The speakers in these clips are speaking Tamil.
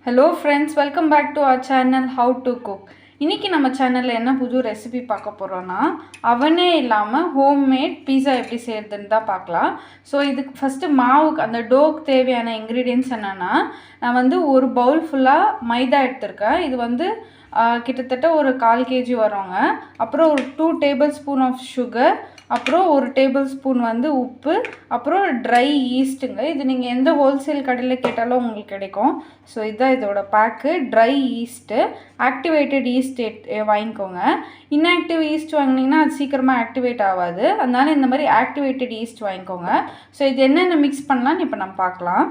Hello friends, welcome back to our channel How to Cook. இன்னைக்கு நம்ம சேனல்ல என்ன புது ரெசிபி பார்க்க போறோம்னா அவனே இல்லாம ஹோம்மேட் பீஸா எப்படி செய்யறதுன்னு தான் பார்க்கலாம். சோ இதுக்கு ஃபர்ஸ்ட் மாவுக்கு அந்த டோக்கு தேவையான இன்கிரிடியன்ட்ஸ் என்னன்னா நான் வந்து ஒரு பவுல் ஃபுல்லா மைதா எடுத்துர்க்கேன். இது வந்து கிட்டத்தட்ட ஒரு 1/4 kg வருங்க. அப்புறம் ஒரு 2 tablespoon of sugar, அப்புறம் ஒரு டேபிள்ஸ்பூன் வந்து உப்பு, அப்புறம் ட்ரை ஈஸ்ட்டுங்க. இது நீங்கள் எந்த ஹோல்சேல் கடையில் கேட்டாலும் உங்களுக்கு கிடைக்கும். ஸோ இதுதான் இதோட pack. Dry yeast, activated yeast வாங்கிக்கோங்க. இன்ஆக்டிவ் ஈஸ்ட் வாங்கினீங்கன்னா அது சீக்கிரமாக ஆக்டிவேட் ஆகாது. அதனால இந்த மாதிரி ஆக்டிவேட்டட் ஈஸ்ட் வாங்கிக்கோங்க. ஸோ இது என்னென்ன மிக்ஸ் பண்ணலான்னு இப்போ நம்ம பார்க்கலாம்.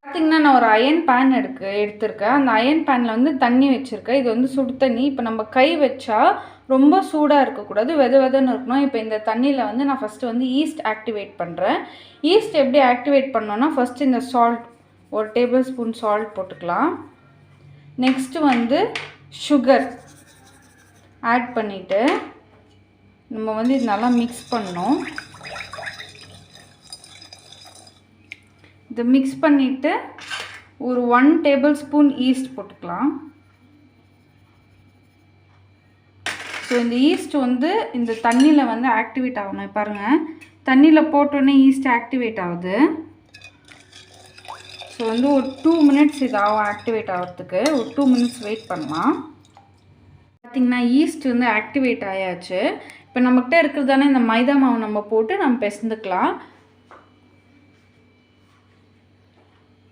பார்த்திங்கன்னா நான் ஒரு அயன் பேன் எடுத்திருக்கேன். அந்த அயன் பேனில் வந்து தண்ணி வச்சுருக்கேன். இது வந்து சுடு தண்ணி. இப்போ நம்ம கை வச்சா ரொம்ப சூடாக இருக்கக்கூடாது, வெதுன்னு இருக்கணும். இப்போ இந்த தண்ணியில் வந்து நான் ஃபஸ்ட்டு வந்து ஈஸ்ட் ஆக்டிவேட் பண்ணுறேன். ஈஸ்ட் எப்படி ஆக்டிவேட் பண்ணோன்னா ஃபஸ்ட்டு இந்த சால்ட், ஒரு டேபிள்ஸ்பூன் சால்ட் போட்டுக்கலாம். நெக்ஸ்ட்டு வந்து சுகர் ஆட் பண்ணிவிட்டு நம்ம வந்து இது நல்லா மிக்ஸ் பண்ணணும். இதை மிக்ஸ் பண்ணிவிட்டு ஒரு 1 tablespoon ஈஸ்ட் போட்டுக்கலாம். ஸோ இந்த ஈஸ்ட் வந்து இந்த தண்ணியில் வந்து ஆக்டிவேட் ஆகணும். பாருங்கள், தண்ணியில் போட்டோன்னே ஈஸ்ட் ஆக்டிவேட் ஆகுது. ஸோ வந்து ஒரு 2 minutes இதாகும் ஆக்டிவேட் ஆகிறதுக்கு. ஒரு 2 minutes வெயிட் பண்ணலாம். பார்த்திங்கன்னா ஈஸ்ட் வந்து ஆக்டிவேட் ஆயாச்சு. இப்போ நம்மக்கிட்ட இருக்கிறதானே இந்த மைதா மாவு நம்ம போட்டு நம்ம பிசைந்துக்கலாம்.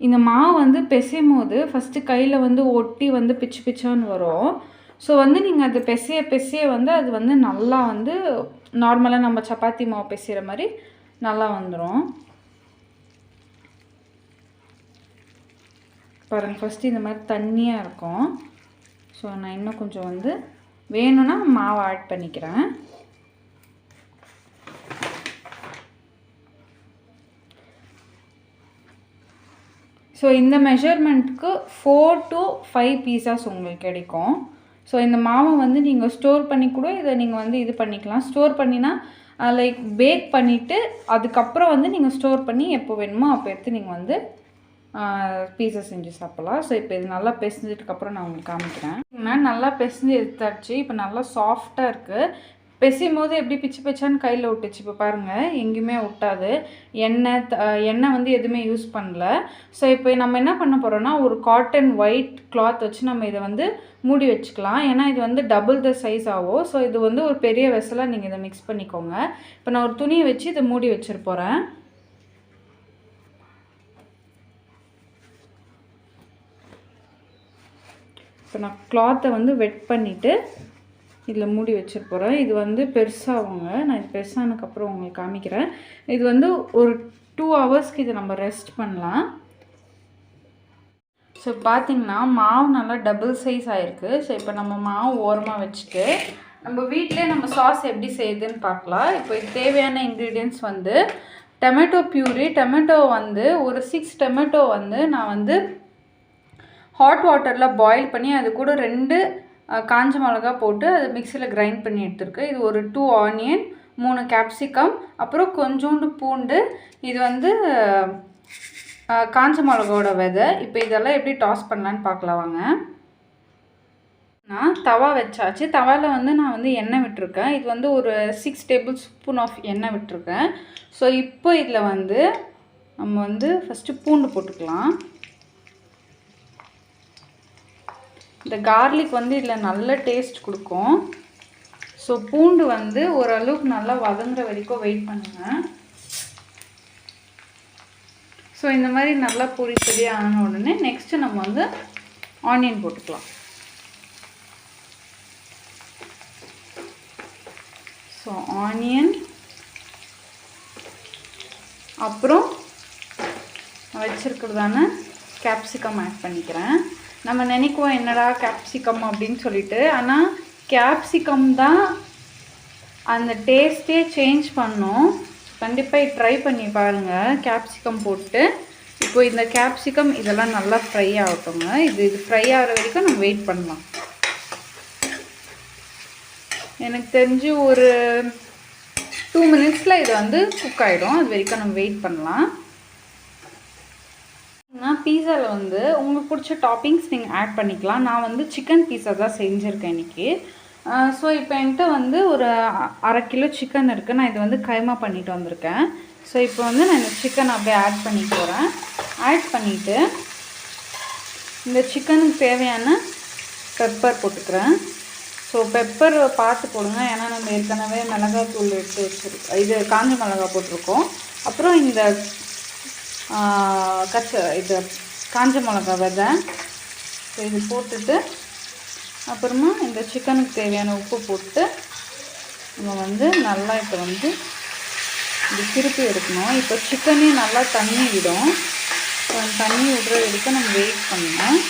இந்த மாவு வந்து பிசையும் போது ஃபஸ்ட்டு கையில் வந்து ஒட்டி வந்து பிச்சு பிச்சான்னு வரும். ஸோ வந்து நீங்கள் அது பிசைய வந்து அது வந்து நல்லா வந்து நார்மலாக நம்ம சப்பாத்தி மாவு பிசைகிற மாதிரி நல்லா வந்துடும். பாருங்கள், ஃபஸ்ட்டு இந்த மாதிரி தண்ணியாக இருக்கும். ஸோ நான் இன்னும் கொஞ்சம் வந்து வேணும்னா மாவு ஆட் பண்ணிக்கிறேன். ஸோ இந்த மெஷர்மெண்ட்டுக்கு 4 to 5 பீஸாஸ் உங்களுக்கு கிடைக்கும். ஸோ இந்த மாவை வந்து நீங்கள் ஸ்டோர் பண்ணி கூட இதை நீங்கள் வந்து இது பண்ணிக்கலாம். ஸ்டோர் பண்ணினா லைக் பேக் பண்ணிவிட்டு அதுக்கப்புறம் வந்து நீங்கள் ஸ்டோர் பண்ணி எப்போ வேணுமோ அப்போ எடுத்து நீங்கள் வந்து பீஸா செஞ்சு சாப்பிட்லாம். ஸோ இப்போ இது நல்லா பிசைஞ்சதுக்கப்புறம் நான் உங்களுக்கு காமிக்கிறேன். நல்லா பிசைஞ்சு எடுத்தாச்சு. இப்போ நல்லா சாஃப்டாக இருக்குது. பிசையும் போது எப்படி பிச்சு பிச்சான்னு கையில் விட்டுச்சு. இப்போ பாருங்கள், எங்கேயுமே ஒட்டாது. எண்ணெய் வந்து எதுவுமே யூஸ் பண்ணல. ஸோ இப்போ நம்ம என்ன பண்ண போகிறோன்னா ஒரு காட்டன் ஒயிட் கிளாத் வச்சு நம்ம இதை வந்து மூடி வச்சுக்கலாம். ஏன்னா இது வந்து டபுள் த சைஸ் ஆகும். ஸோ இது வந்து ஒரு பெரிய வெசலாக நீங்கள் இதை மிக்ஸ் பண்ணிக்கோங்க. இப்போ நான் ஒரு துணியை வச்சு இதை மூடி வச்சிட போகிறேன். இப்போ நான் கிளாத்தை வந்து வெட் பண்ணிவிட்டு இதில் மூடி வச்சுட்டு போகிறேன். இது வந்து பெருசாகுங்க. நான் இது பெருசானதுக்கப்புறம் உங்களுக்கு காமிக்கிறேன். இது வந்து ஒரு 2 hours இதை நம்ம ரெஸ்ட் பண்ணலாம். ஸோ பார்த்திங்கன்னா மாவு நல்லா டபுள் சைஸ் ஆகிருக்கு. ஸோ இப்போ நம்ம மாவு ஓரமாக வச்சுட்டு நம்ம வீட்டிலே நம்ம சாஸ் எப்படி செய்யுதுன்னு பார்க்கலாம். இப்போ இது தேவையான இன்க்ரீடியன்ட்ஸ் வந்து டொமேட்டோ பியூரி. டொமேட்டோ வந்து ஒரு 6 டொமேட்டோ வந்து நான் வந்து ஹாட் வாட்டரில் பாயில் பண்ணி அது கூட 2 காஞ்ச மிளகா போட்டு அது மிக்சியில் கிரைண்ட் பண்ணி எடுத்துருக்கு. இது ஒரு 2 ஆனியன், 3 கேப்சிகம், அப்புறம் கொஞ்சோண்டு பூண்டு. இது வந்து காஞ்ச மிளகாவோட விதை. இப்போ இதெல்லாம் எப்படி டாஸ் பண்ணலான்னு பார்க்கலாம் வாங்க. நான் தவா வச்சாச்சு. தவாவில் வந்து நான் வந்து எண்ணெய் விட்டுருக்கேன். இது வந்து ஒரு 6 tablespoon ஆஃப் எண்ணெய் விட்டுருக்கேன். ஸோ இப்போ இதில் வந்து நம்ம வந்து ஃபஸ்ட்டு பூண்டு போட்டுக்கலாம். இந்த கார்லிக் வந்து இதில் நல்ல டேஸ்ட் கொடுக்கும். ஸோ பூண்டு வந்து ஓரளவுக்கு நல்லா வதங்குற வரைக்கும் வெயிட் பண்ணுங்கள். ஸோ இந்த மாதிரி நல்லா பொடி ஆன உடனே நெக்ஸ்ட்டு நம்ம வந்து ஆனியன் போட்டுக்கலாம். ஸோ ஆனியன், அப்புறம் வச்சுருக்கிறதான கேப்சிகம் ஆட் பண்ணிக்கிறேன். நம்ம நினைக்குவோம் என்னடா கேப்சிகம் அப்படின்னு சொல்லிட்டு, ஆனால் கேப்சிகம் தான் அந்த டேஸ்ட்டே சேஞ்ச் பண்ணும். கண்டிப்பாக ட்ரை பண்ணி பாருங்கள் கேப்சிகம் போட்டு. இப்போ இந்த கேப்சிகம் இதெல்லாம் நல்லா ஃப்ரை ஆகட்டுங்க. இது ஃப்ரை ஆகிற வரைக்கும் நம்ம வெயிட் பண்ணலாம். எனக்கு தெரிஞ்சு ஒரு 2 மினிட்ஸில் இது வந்து குக் ஆகிடும். அது வரைக்கும் நம்ம வெயிட் பண்ணலாம். நான் பீஸாவில் வந்து உங்களுக்கு பிடிச்ச டாப்பிங்ஸ் நீங்கள் ஆட் பண்ணிக்கலாம். நான் வந்து சிக்கன் பீஸா தான் செஞ்சுருக்கேன் இன்றைக்கி. ஸோ இப்போ என்கிட்ட வந்து ஒரு 1/2 கிலோ சிக்கன் இருக்குது. நான் இது வந்து கைமா பண்ணிட்டு வந்திருக்கேன். ஸோ இப்போ வந்து நான் இந்த சிக்கன் அப்படியே ஆட் பண்ணி போகிறேன். ஆட் பண்ணிவிட்டு இந்த சிக்கனுக்கு தேவையான பெப்பர் போட்டுக்கிறேன். ஸோ பெப்பர் பார்த்து போடுங்க, ஏன்னா நம்ம ஏற்கனவே மிளகாத்தூள் எடுத்து வச்சுருக்கோம், இது காஞ்ச மிளகா போட்டிருக்கோம். அப்புறம் இந்த இது காஞ்ச மிளகா விதை. ஸோ இது போட்டுட்டு அப்புறமா இந்த சிக்கனுக்கு தேவையான உப்பு போட்டு நம்ம வந்து நல்லா இப்போ வந்து இது திருப்பி எடுக்கணும். இப்போ சிக்கனே நல்லா தண்ணி விடும். ஸோ தண்ணி விடுற வரைக்கும் நம்ம வெயிட் பண்ணணும்.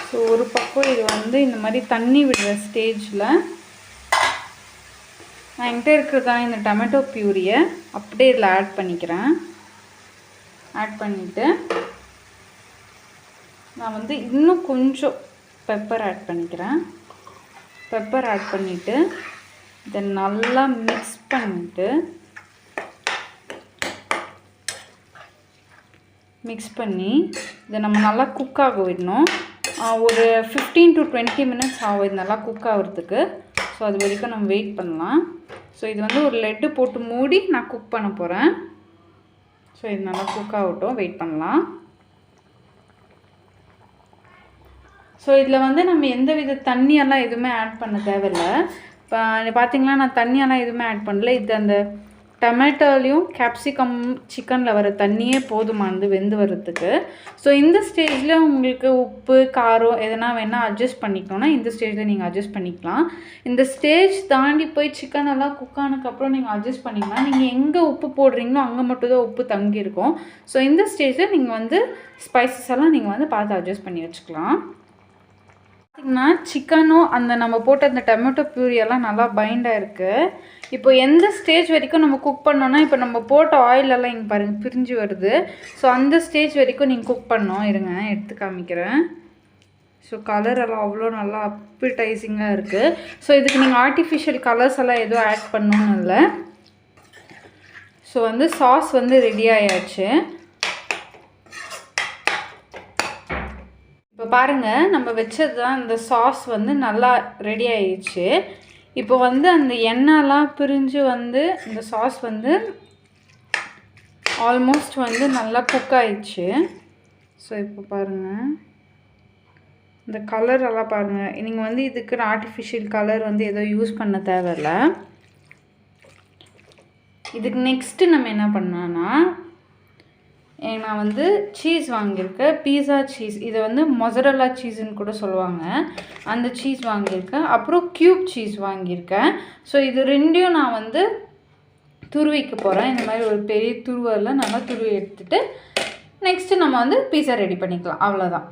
ஸோ ஒரு பக்கம் இது வந்து இந்த மாதிரி தண்ணி விடுற ஸ்டேஜில் நான் என்கிட்ட இருக்கிறதான இந்த டொமேட்டோ பியூரியை அப்படியே இதில் ஆட் பண்ணிக்கிறேன். ஆட் பண்ணிவிட்டு நான் வந்து இன்னும் கொஞ்சம் பெப்பர் ஆட் பண்ணிக்கிறேன். பெப்பர் ஆட் பண்ணிவிட்டு இதை நல்லா மிக்ஸ் பண்ணிவிட்டு இதை நம்ம நல்லா குக் ஆக விடணும். ஒரு 15 to 20 மினிட்ஸ் ஆகும் இது நல்லா குக் ஆகிறதுக்கு. ஸோ அது வரைக்கும் நம்ம வெயிட் பண்ணலாம். ஸோ இது வந்து ஒரு லெட்டு போட்டு மூடி நான் குக் பண்ண போகிறேன். ஸோ இது நல்லா குக் ஆகட்டும், வெயிட் பண்ணலாம். ஸோ இதில் வந்து நம்ம எந்த வித தண்ணியெல்லாம் எதுவுமே ஆட் பண்ண தேவையில்லை. இப்போ பார்த்திங்கன்னா நான் தண்ணியெல்லாம் எதுவுமே ஆட் பண்ணல. இது அந்த டொமேட்டோலையும் கேப்சிகம் சிக்கனில் வர தண்ணியே போதுமானது வெந்து வர்றதுக்கு. ஸோ இந்த ஸ்டேஜில் உங்களுக்கு உப்பு காரம் எதனா வேணால் அட்ஜஸ்ட் பண்ணிக்கணும்னா இந்த ஸ்டேஜில் நீங்கள் அட்ஜஸ்ட் பண்ணிக்கலாம். இந்த ஸ்டேஜ் தாண்டி போய் சிக்கனெல்லாம் குக் ஆனதுக்கப்புறம் நீங்கள் அட்ஜஸ்ட் பண்ணிக்கலாம். நீங்கள் எங்கே உப்பு போடுறீங்களோ அங்கே மட்டும் தான் உப்பு தங்கியிருக்கும். ஸோ இந்த ஸ்டேஜில் நீங்கள் வந்து ஸ்பைசஸ் எல்லாம் நீங்கள் வந்து பார்த்து அட்ஜஸ்ட் பண்ணி வச்சுக்கலாம். பார்த்திங்கன்னா சிக்கனும் அந்த நம்ம போட்ட அந்த டொமேட்டோ பியூரியெல்லாம் நல்லா பைண்டாக இருக்குது. இப்போ எந்த ஸ்டேஜ் வரைக்கும் நம்ம குக் பண்ணோன்னா, இப்போ நம்ம போட்ட ஆயிலெல்லாம் இங்கே பாருங்கள் பிரிஞ்சு வருது. ஸோ அந்த ஸ்டேஜ் வரைக்கும் நீங்கள் குக் பண்ணோம். இருங்க எடுத்து காமிக்கிறேன். ஸோ கலரெல்லாம் அவ்வளோ நல்லா அப்படைசிங்காக இருக்குது. ஸோ இதுக்கு நீங்கள் ஆர்டிஃபிஷியல் கலர்ஸ் எல்லாம் எதுவும் ஆட் பண்ணணும்னு இல்லை. ஸோ வந்து சாஸ் வந்து ரெடி ஆயாச்சு. இப்போ பாருங்கள் நம்ம வச்சது தான் இந்த சாஸ் வந்து நல்லா ரெடி ஆயிடுச்சு. இப்போ வந்து அந்த எண்ணெய்லாம் பிரிஞ்சு வந்து இந்த சாஸ் வந்து ஆல்மோஸ்ட் வந்து நல்லா குக் ஆயிடுச்சு. ஸோ இப்போ பாருங்கள் இந்த கலர் எல்லாம் பாருங்கள். நீங்கள் வந்து இதுக்கு ஆர்டிஃபிஷியல் கலர் வந்து ஏதோ யூஸ் பண்ண தேவையில்லை. இதுக்கு நெக்ஸ்ட்டு நம்ம என்ன பண்ணோன்னா, நான் வந்து சீஸ் வாங்கியிருக்கேன். பீஸா சீஸ், இதை வந்து மொசரல்லா சீஸுன்னு கூட சொல்லுவாங்க. அந்த சீஸ் வாங்கியிருக்கேன். அப்புறம் க்யூப் சீஸ் வாங்கியிருக்கேன். ஸோ இது ரெண்டையும் நான் வந்து துருவிக்க போகிறேன். இந்த மாதிரி ஒரு பெரிய துருவலில் நல்லா துருவி எடுத்துகிட்டு நெக்ஸ்ட்டு நம்ம வந்து பீஸா ரெடி பண்ணிக்கலாம். அவ்வளோதான்.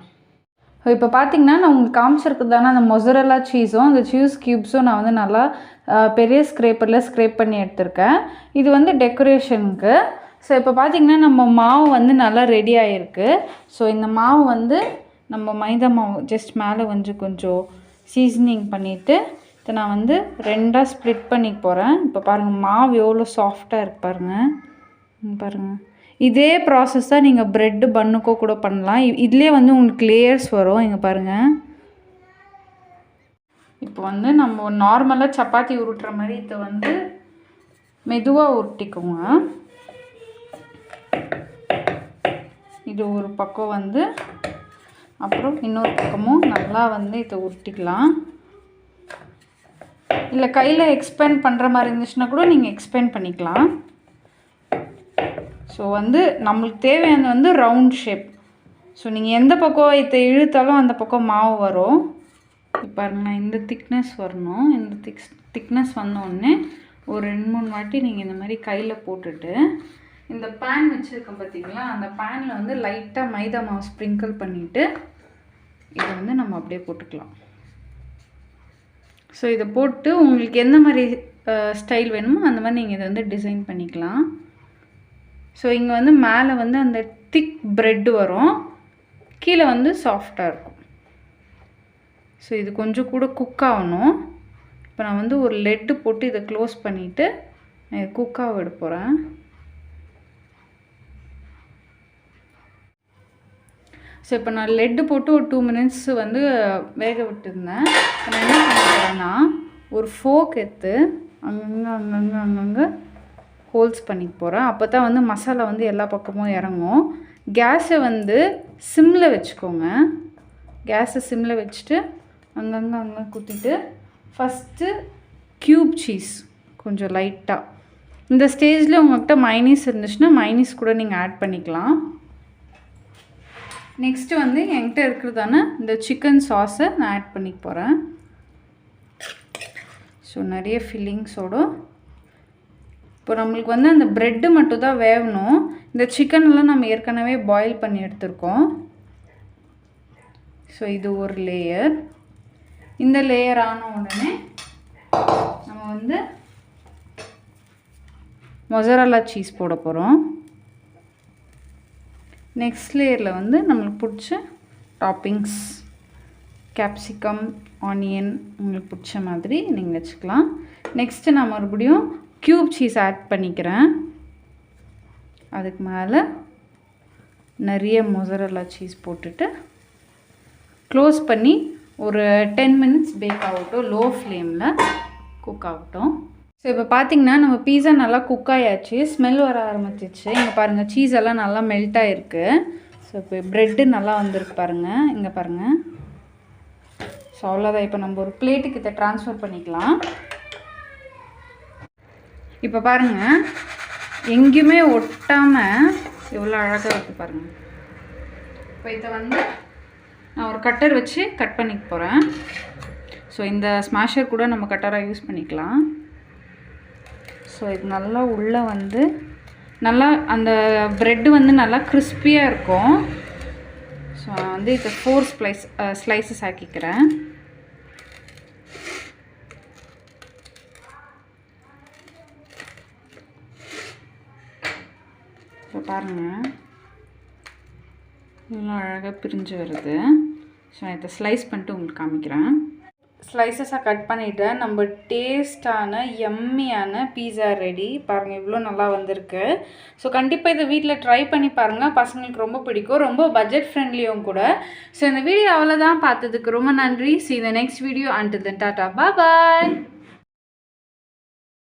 இப்போ பார்த்திங்கன்னா நான் உங்களுக்கு காமிச்சிருக்கு தானே அந்த மொசரல்லா சீஸும் அந்த சீஸ் க்யூப்ஸும் நான் வந்து நல்லா பெரிய ஸ்க்ரேப்பரில் ஸ்க்ரேப் பண்ணி எடுத்திருக்கேன். இது வந்து டெக்கரேஷனுக்கு. ஸோ இப்போ பார்த்திங்கன்னா நம்ம மாவு வந்து நல்லா ரெடி ஆகிருக்கு. ஸோ இந்த மாவு வந்து நம்ம மைதா மாவு ஜஸ்ட் மேலே வந்து கொஞ்சம் சீசனிங் பண்ணிவிட்டு இதை நான் வந்து 2ஆக ஸ்ப்ளிட் பண்ணிக்க போகிறேன். இப்போ பாருங்கள் மாவு எவ்வளோ சாஃப்டாக இருக்கு பாருங்கள். பாருங்கள் இதே ப்ராசஸ் தான் நீங்கள் ப்ரெட்டு பன்னுக்கோ கூட பண்ணலாம். இதுலேயே வந்து உங்களுக்கு லேயர்ஸ் வரும். இங்கே பாருங்கள். இப்போ வந்து நம்ம நார்மலாக சப்பாத்தி உருட்டுற மாதிரி இதை வந்து மெதுவாக உருட்டிக்கோங்க. இது ஒரு பக்கம் வந்து அப்புறம் இன்னொரு பக்கமும் நல்லா வந்து இதை உருட்டிக்கலாம். இல்லை கையில் எக்ஸ்பேண்ட் பண்ணுற மாதிரி இருந்துச்சுன்னா கூட நீங்கள் எக்ஸ்பேண்ட் பண்ணிக்கலாம். ஸோ வந்து நம்மளுக்கு தேவையான வந்து ரவுண்ட் ஷேப். ஸோ நீங்கள் எந்த பக்கம் இதை இழுத்தாலும் அந்த பக்கம் மாவு வரும். இப்போ நான் இந்த திக்னஸ் வரணும். இந்த திக்னஸ் வந்தோடனே ஒரு 2-3 வாட்டி நீங்கள் இந்த மாதிரி கையில் போட்டுட்டு இந்த பேன் வச்சுருக்கோம் பார்த்திங்களா, அந்த பேனில் வந்து லைட்டாக மைதா மாவு ஸ்ப்ரிங்கிள் பண்ணிவிட்டு இதை வந்து நம்ம அப்படியே போட்டுக்கலாம். ஸோ இதை போட்டு உங்களுக்கு எந்த மாதிரி ஸ்டைல் வேணுமோ அந்த மாதிரி நீங்கள் இதை வந்து டிசைன் பண்ணிக்கலாம். ஸோ இங்கே வந்து மேலே வந்து அந்த திக் ப்ரெட்டு வரும், கீழே வந்து சாஃப்டாக இருக்கும். ஸோ இது கொஞ்சம் கூட குக் ஆகணும். இப்போ நான் வந்து ஒரு லெட்டு போட்டு இதை க்ளோஸ் பண்ணிவிட்டு இதை குக்காக விட போகிறேன். ஸோ இப்போ நான் லெட்டு போட்டு ஒரு 2 மினிட்ஸ் வந்து வேக விட்டுருந்தேன். நான் என்ன பண்ண போகிறேன்னா ஒரு ஃபோக் எடுத்து அங்கங்கே ஹோல்ஸ் பண்ணிக்க போகிறேன். அப்போ தான் வந்து மசாலா வந்து எல்லா பக்கமும் இறங்கும். கேஸை வந்து சிம்மில் வச்சுக்கோங்க. கேஸை சிம்மில் வச்சுட்டு அங்கங்கே குத்திட்டு ஃபஸ்ட்டு க்யூப் சீஸ் கொஞ்சம் லைட்டாக, இந்த ஸ்டேஜில் உங்கள்கிட்ட மைனீஸ் இருந்துச்சுன்னா மைனீஸ் கூட நீங்கள் ஆட் பண்ணிக்கலாம். நெக்ஸ்ட்டு வந்து என்கிட்ட இருக்கிறதான இந்த சிக்கன் சாஸை நான் ஆட் பண்ணிக்க போகிறேன். ஸோ நிறைய ஃபில்லிங்ஸோடு இப்போ நம்மளுக்கு வந்து அந்த ப்ரெட்டு மட்டும் தான் வேகணும். இந்த சிக்கன்லாம் நம்ம ஏற்கனவே பாயில் பண்ணி எடுத்துருக்கோம். ஸோ இது ஒரு லேயர். இந்த லேயர் ஆன உடனே நம்ம வந்து மொசரல்லா சீஸ் போட போகிறோம். நெக்ஸ்ட் லேயரில் வந்து நம்மளுக்கு பிடிச்ச டாப்பிங்ஸ், கேப்சிகம், ஆனியன் உங்களுக்கு பிடிச்ச மாதிரி நீங்கள் வச்சுக்கலாம். நெக்ஸ்ட்டு நான் மறுபடியும் க்யூப் சீஸ் ஆட் பண்ணிக்கிறேன். அதுக்கு மேலே நிறைய மொசரல்லா சீஸ் போட்டுட்டு க்ளோஸ் பண்ணி ஒரு 10 மினிட்ஸ் பேக் ஆகட்டும், லோ ஃப்ளேமில் குக் ஆகட்டும். ஸோ இப்போ பார்த்திங்கன்னா நம்ம பீஸா நல்லா குக் ஆயாச்சு, ஸ்மெல் வர ஆரம்பிச்சிச்சு. இங்கே பாருங்கள் சீஸ் எல்லாம் நல்லா மெல்ட் ஆகிருக்கு. ஸோ இப்போ ப்ரெட்டு நல்லா வந்திருக்கு பாருங்கள், இங்கே பாருங்கள். ஸோ அவ்வளோதான். இப்போ நம்ம ஒரு பிளேட்டுக்கு இதை ட்ரான்ஸ்ஃபர் பண்ணிக்கலாம். இப்போ பாருங்கள் எங்கேயுமே ஒட்டாமல் எவ்வளோ அழகாக இருக்குது பாருங்கள். இப்போ இதை வந்து நான் ஒரு கட்டர் வச்சு கட் பண்ணிக்க போகிறேன். ஸோ இந்த ஸ்மாஷர் கூட நம்ம கட்டராக யூஸ் பண்ணிக்கலாம். ஸோ இது நல்லா உள்ளே வந்து நல்லா அந்த ப்ரெட்டு வந்து நல்லா கிறிஸ்பியாக இருக்கும். ஸோ நான் வந்து இதை 4 ஸ்லைசஸ் ஆக்கிக்கிறேன். ஸோ பாருங்கள் நல்லா அழகாக பிரிஞ்சு வருது. ஸோ நான் இதை ஸ்லைஸ் பண்ணிட்டு உங்களுக்கு காமிக்கிறேன். ஸ்லைசஸாக கட் பண்ணிவிட்டேன். நம்ம டேஸ்டான எம்மியான பீஸா ரெடி. பாருங்கள் இவ்வளோ நல்லா வந்திருக்கு. ஸோ கண்டிப்பாக இதை வீட்டில் ட்ரை பண்ணி பாருங்கள், பசங்களுக்கு ரொம்ப பிடிக்கும், ரொம்ப பட்ஜெட் ஃப்ரெண்ட்லியும் கூட. ஸோ இந்த வீடியோ அவ்வளோதான். பார்த்ததுக்கு ரொம்ப நன்றி. See you in the next video. Until then, tata, bye bye.